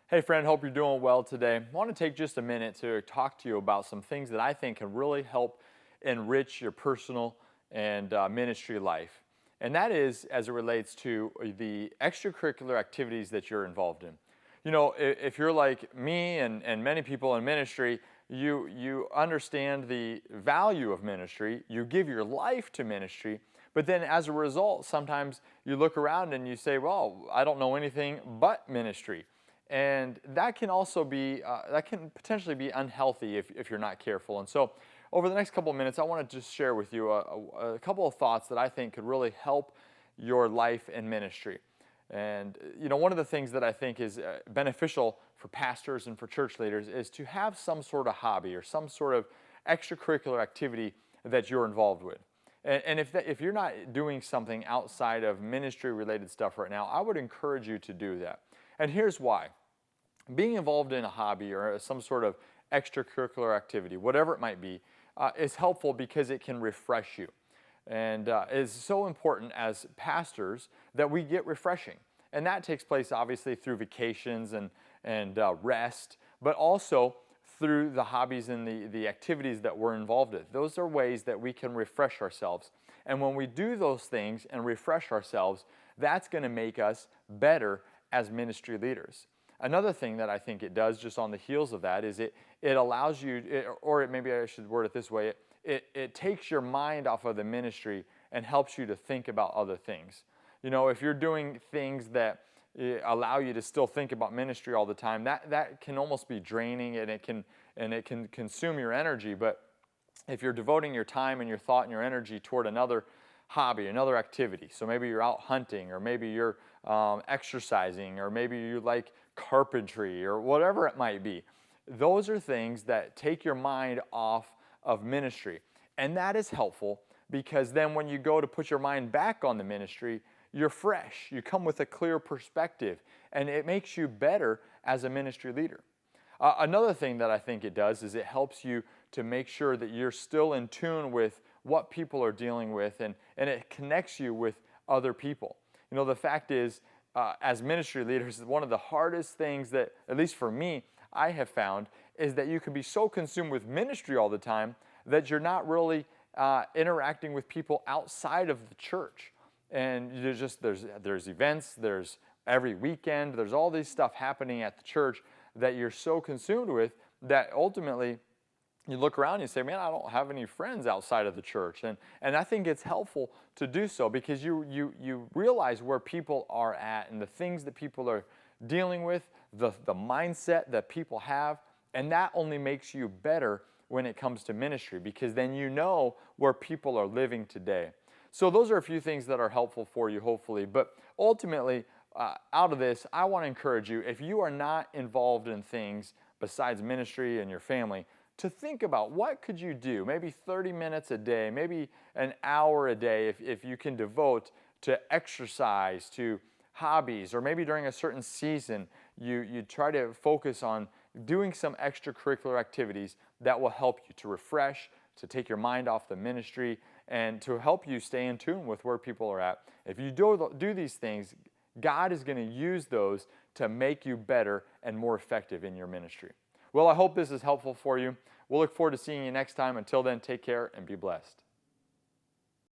Hey friend, hope you're doing well today. I want to take just a minute to talk to you about some things that I think can really help enrich your personal and ministry life. And that is as it relates to the extracurricular activities that you're involved in. If you're like me and many people in ministry, you understand the value of ministry, you give your life to ministry, but then as a result, sometimes you look around and you say, well, I don't know anything but ministry. And that can also be, that can potentially be unhealthy if you're not careful. And so over the next couple of minutes, I want to just share with you a couple of thoughts that I think could really help your life and ministry. And, one of the things that I think is beneficial for pastors and for church leaders is to have some sort of hobby or some sort of extracurricular activity that you're involved with. And if you're not doing something outside of ministry related stuff right now, I would encourage you to do that. And here's why. Being involved in a hobby or some sort of extracurricular activity, whatever it might be, is helpful because it can refresh you. And it's so important as pastors that we get refreshing. And that takes place obviously through vacations and rest, but also through the hobbies and the activities that we're involved in. Those are ways that we can refresh ourselves. And when we do those things and refresh ourselves, that's going to make us better as ministry leaders. Another thing that I think it does just on the heels of that is it allows you, maybe I should word it this way, it takes your mind off of the ministry and helps you to think about other things. If you're doing things that allow you to still think about ministry all the time, that can almost be draining and it can consume your energy. But if you're devoting your time and your thought and your energy toward another hobby, another activity, so maybe you're out hunting, or maybe you're exercising, or maybe you like carpentry, or whatever it might be, those are things that take your mind off of ministry. And that is helpful because then when you go to put your mind back on the ministry, you're fresh. You come with a clear perspective, and it makes you better as a ministry leader. Another thing that I think it does is it helps you to make sure that you're still in tune with what people are dealing with, and it connects you with other people. The fact is, as ministry leaders, one of the hardest things that, at least for me, I have found is that you can be so consumed with ministry all the time that you're not really interacting with people outside of the church. And there's events, there's every weekend, there's all this stuff happening at the church that you're so consumed with that ultimately you look around and you say, man, I don't have any friends outside of the church. And I think it's helpful to do so because you realize where people are at and the things that people are dealing with, the mindset that people have, and that only makes you better when it comes to ministry because then you know where people are living today. So those are a few things that are helpful for you, hopefully. But ultimately, out of this, I want to encourage you, if you are not involved in things besides ministry and your family, to think about what could you do, maybe 30 minutes a day, maybe an hour a day if you can devote to exercise, to hobbies, or maybe during a certain season, you try to focus on doing some extracurricular activities that will help you to refresh, to take your mind off the ministry, and to help you stay in tune with where people are at. If you do these things, God is going to use those to make you better and more effective in your ministry. Well, I hope this is helpful for you. We'll look forward to seeing you next time. Until then, take care and be blessed.